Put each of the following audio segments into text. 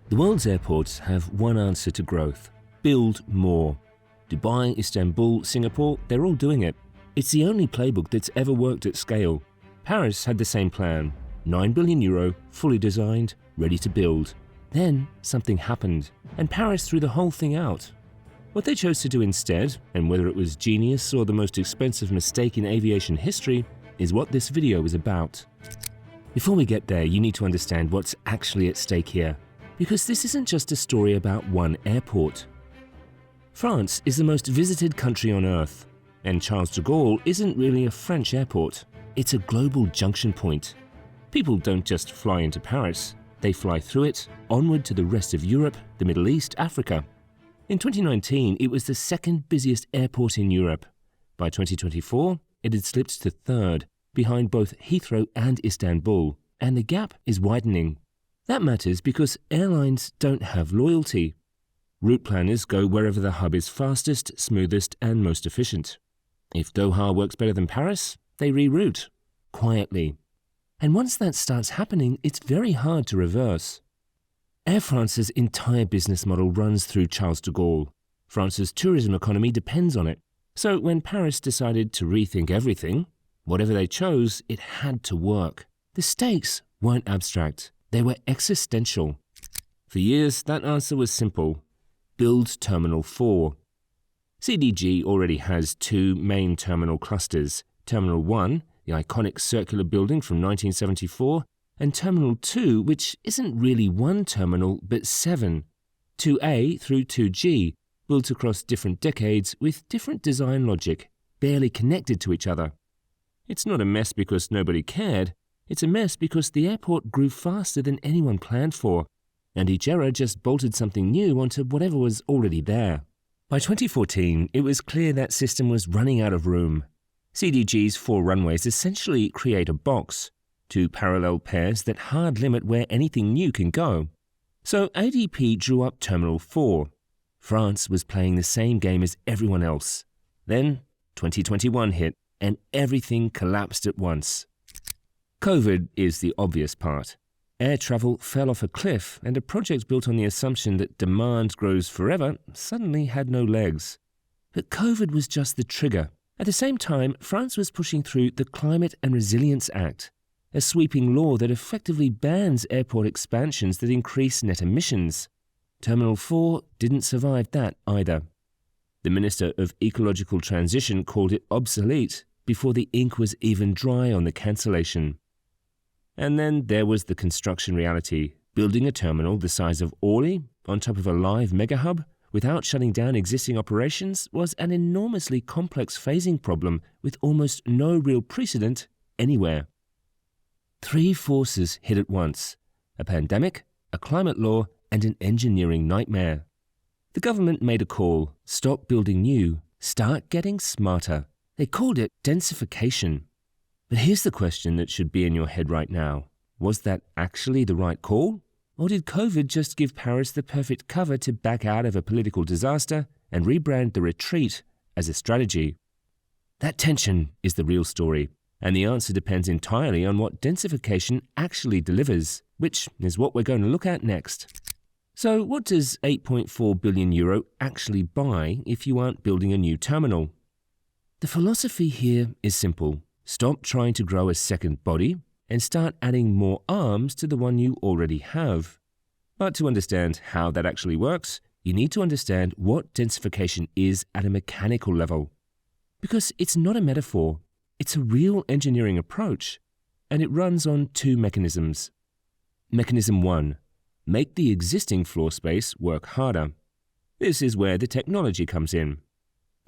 The world's airports have one answer to growth: build more. Dubai, Istanbul, Singapore, they're all doing it. It's the only playbook that's ever worked at scale. Paris had the same plan: €9 billion, fully designed, ready to build. Then something happened, and Paris threw the whole thing out. What they chose to do instead, and whether it was genius or the most expensive mistake in aviation history, is what this video is about. Before we get there, you need to understand what's actually at stake here, because this isn't just a story about one airport. France is the most visited country on Earth, and Charles de Gaulle isn't really a French airport. It's a global junction point. People don't just fly into Paris, they fly through it, onward to the rest of Europe, the Middle East, Africa. In 2019, it was the second busiest airport in Europe. By 2024, it had slipped to third, behind both Heathrow and Istanbul, and the gap is widening. That matters because airlines don't have loyalty. Route planners go wherever the hub is fastest, smoothest, and most efficient. If Doha works better than Paris, they reroute, quietly. And once that starts happening, it's very hard to reverse. Air France's entire business model runs through Charles de Gaulle. France's tourism economy depends on it. So when Paris decided to rethink everything, whatever they chose, it had to work. The stakes weren't abstract, they were existential. For years, that answer was simple: build Terminal 4. CDG already has two main terminal clusters: Terminal 1, the iconic circular building from 1974, and Terminal 2, which isn't really one terminal but 7, 2A through 2G, built across different decades with different design logic, barely connected to each other. It's not a mess because nobody cared, it's a mess because the airport grew faster than anyone planned for, and each era just bolted something new onto whatever was already there. By 2014, it was clear that system was running out of room. CDG's 4 runways essentially create a box, 2 parallel pairs that hard limit where anything new can go. So ADP drew up Terminal 4. France was playing the same game as everyone else. Then 2021 hit, and everything collapsed at once. COVID is the obvious part. Air travel fell off a cliff, and a project built on the assumption that demand grows forever suddenly had no legs. But COVID was just the trigger. At the same time, France was pushing through the Climate and Resilience Act, a sweeping law that effectively bans airport expansions that increase net emissions. Terminal 4 didn't survive that either. The Minister of Ecological Transition called it obsolete before the ink was even dry on the cancellation. And then there was the construction reality. Building a terminal the size of Orly on top of a live megahub without shutting down existing operations was an enormously complex phasing problem with almost no real precedent anywhere. 3 forces hit at once: a pandemic, a climate law, and an engineering nightmare. The government made a call: stop building new, start getting smarter. They called it densification. But here's the question that should be in your head right now. Was that actually the right call? Or did COVID just give Paris the perfect cover to back out of a political disaster and rebrand the retreat as a strategy? That tension is the real story, and the answer depends entirely on what densification actually delivers, which is what we're going to look at next. So what does €8.4 billion actually buy if you aren't building a new terminal? The philosophy here is simple. Stop trying to grow a second body and start adding more arms to the one you already have. But to understand how that actually works, you need to understand what densification is at a mechanical level. Because it's not a metaphor, it's a real engineering approach, and it runs on 2 mechanisms. Mechanism 1. Make the existing floor space work harder. This is where the technology comes in.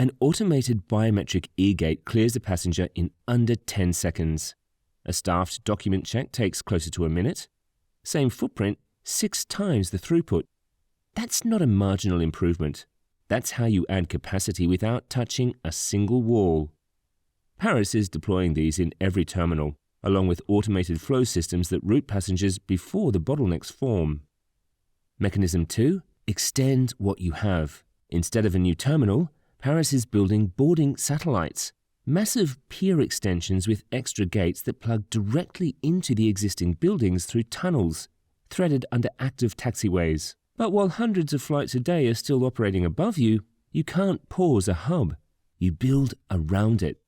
An automated biometric e-gate clears a passenger in under 10 seconds. A staffed document check takes closer to a minute. Same footprint, 6 times the throughput. That's not a marginal improvement. That's how you add capacity without touching a single wall. Paris is deploying these in every terminal, along with automated flow systems that route passengers before the bottlenecks form. Mechanism 2. Extend what you have. Instead of a new terminal, Paris is building boarding satellites, massive pier extensions with extra gates that plug directly into the existing buildings through tunnels. threaded under active taxiways. But while hundreds of flights a day are still operating above you, you can't pause a hub. You build around it.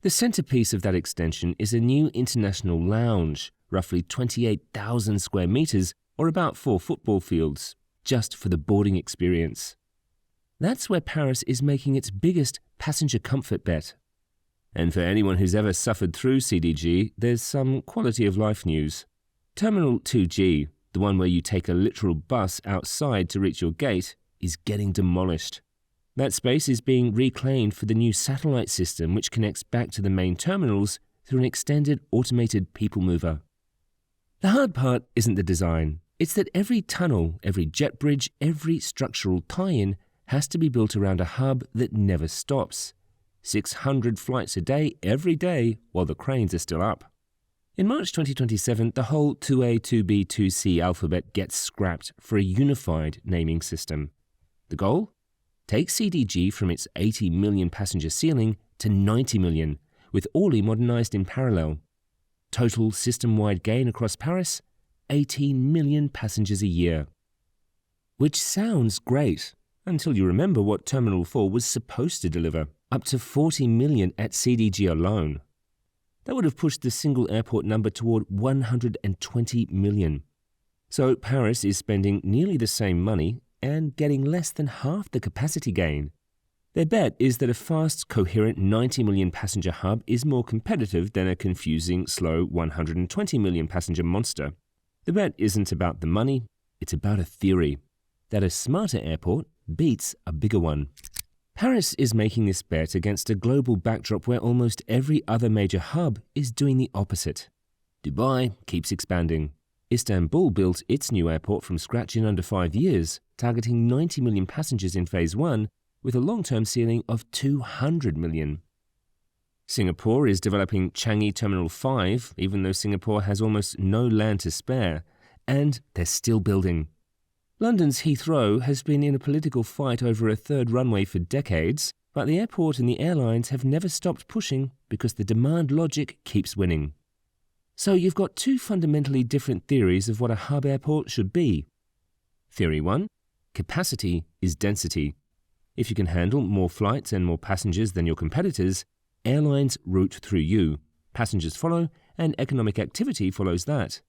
The centerpiece of that extension is a new international lounge, roughly 28,000 square meters, or about 4 football fields, just for the boarding experience. That's where Paris is making its biggest passenger comfort bet. And for anyone who's ever suffered through CDG, there's some quality of life news. Terminal 2G, the one where you take a literal bus outside to reach your gate, is getting demolished. That space is being reclaimed for the new satellite system which connects back to the main terminals through an extended automated people mover. The hard part isn't the design. It's that every tunnel, every jet bridge, every structural tie-in has to be built around a hub that never stops. 600 flights a day, every day, while the cranes are still up. In March 2027, the whole 2A, 2B, 2C alphabet gets scrapped for a unified naming system. The goal? Take CDG from its 80 million passenger ceiling to 90 million, with Orly modernized in parallel. Total system-wide gain across Paris? 18 million passengers a year. Which sounds great, until you remember what Terminal 4 was supposed to deliver, up to 40 million at CDG alone. That would have pushed the single airport number toward 120 million. So Paris is spending nearly the same money and getting less than half the capacity gain. Their bet is that a fast, coherent 90 million passenger hub is more competitive than a confusing, slow 120 million passenger monster. The bet isn't about the money, it's about a theory, that a smarter airport beats a bigger one. Paris is making this bet against a global backdrop where almost every other major hub is doing the opposite. Dubai keeps expanding. Istanbul built its new airport from scratch in under 5 years, targeting 90 million passengers in Phase 1, with a long-term ceiling of 200 million. Singapore is developing Changi Terminal 5, even though Singapore has almost no land to spare, and they're still building. London's Heathrow has been in a political fight over a third runway for decades, but the airport and the airlines have never stopped pushing because the demand logic keeps winning. So you've got two fundamentally different theories of what a hub airport should be. Theory 1, capacity is density. If you can handle more flights and more passengers than your competitors, airlines route through you, passengers follow, and economic activity follows that.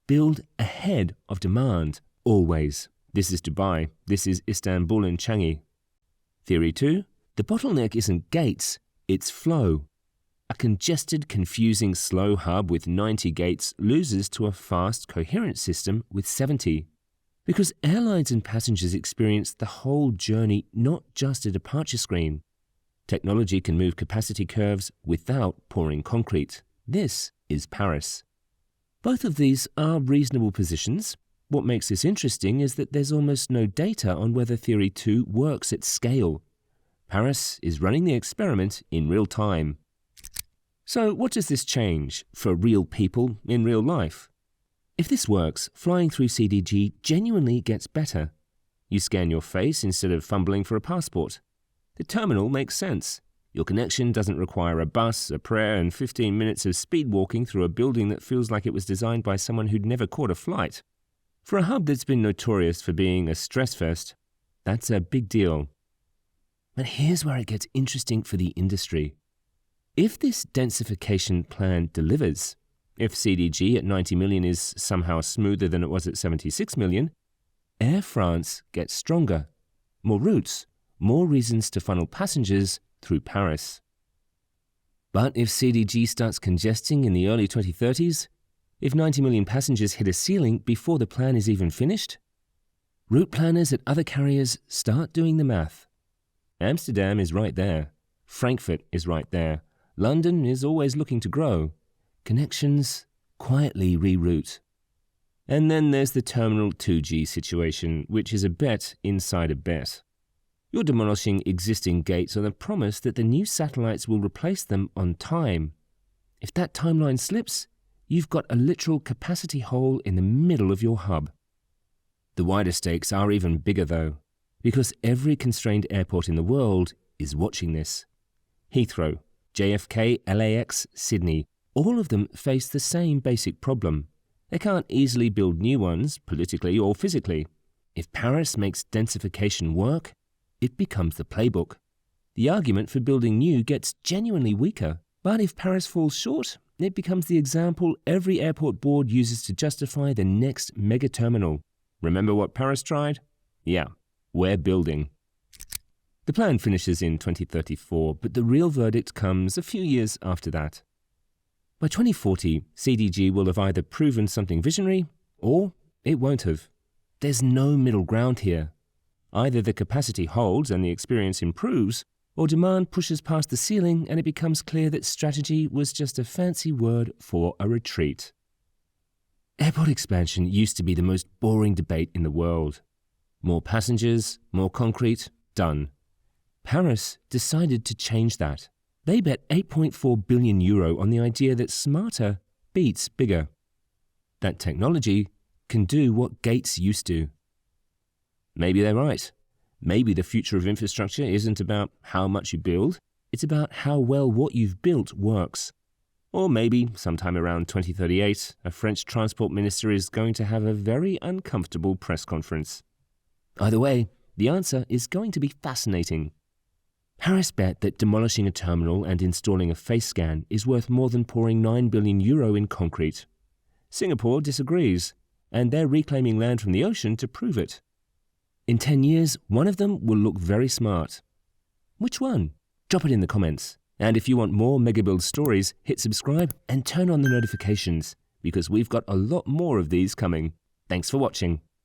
Build ahead of demand, always. This is Dubai, this is Istanbul and Changi. Theory 2, the bottleneck isn't gates, it's flow. A congested, confusing, slow hub with 90 gates loses to a fast, coherent system with 70. Because airlines and passengers experience the whole journey, not just a departure screen. Technology can move capacity curves without pouring concrete. This is Paris. Both of these are reasonable positions. What makes this interesting is that there's almost no data on whether Theory 2 works at scale. Paris is running the experiment in real time. So what does this change for real people in real life? If this works, flying through CDG genuinely gets better. You scan your face instead of fumbling for a passport. The terminal makes sense. Your connection doesn't require a bus, a prayer, and 15 minutes of speed walking through a building that feels like it was designed by someone who'd never caught a flight. For a hub that's been notorious for being a stress fest, that's a big deal. But here's where it gets interesting for the industry. If this densification plan delivers, if CDG at 90 million is somehow smoother than it was at 76 million, Air France gets stronger. More routes, more reasons to funnel passengers through Paris. But if CDG starts congesting in the early 2030s, if 90 million passengers hit a ceiling before the plan is even finished, route planners at other carriers start doing the math. Amsterdam is right there. Frankfurt is right there. London is always looking to grow. Connections quietly reroute. And then there's the Terminal 2G situation, which is a bet inside a bet. You're demolishing existing gates on the promise that the new satellites will replace them on time. If that timeline slips, you've got a literal capacity hole in the middle of your hub. The wider stakes are even bigger though, because every constrained airport in the world is watching this. Heathrow, JFK, LAX, Sydney, all of them face the same basic problem. They can't easily build new ones, politically or physically. If Paris makes densification work, it becomes the playbook. The argument for building new gets genuinely weaker. But if Paris falls short, it becomes the example every airport board uses to justify the next mega terminal. Remember what Paris tried? Yeah, we're building. The plan finishes in 2034, but the real verdict comes a few years after that. By 2040, CDG will have either proven something visionary, or it won't have. There's no middle ground here. Either the capacity holds and the experience improves, or demand pushes past the ceiling and it becomes clear that strategy was just a fancy word for a retreat. Airport expansion used to be the most boring debate in the world. More passengers, more concrete, done. Paris decided to change that. They bet €8.4 billion on the idea that smarter beats bigger. That technology can do what gates used to. Maybe they're right. Maybe the future of infrastructure isn't about how much you build, it's about how well what you've built works. Or maybe, sometime around 2038, a French transport minister is going to have a very uncomfortable press conference. Either way, the answer is going to be fascinating. Paris bet that demolishing a terminal and installing a face scan is worth more than pouring €9 billion in concrete. Singapore disagrees, and they're reclaiming land from the ocean to prove it. In 10 years, one of them will look very smart. Which one? Drop it in the comments. And if you want more Megabuild stories, hit subscribe and turn on the notifications, because we've got a lot more of these coming. Thanks for watching.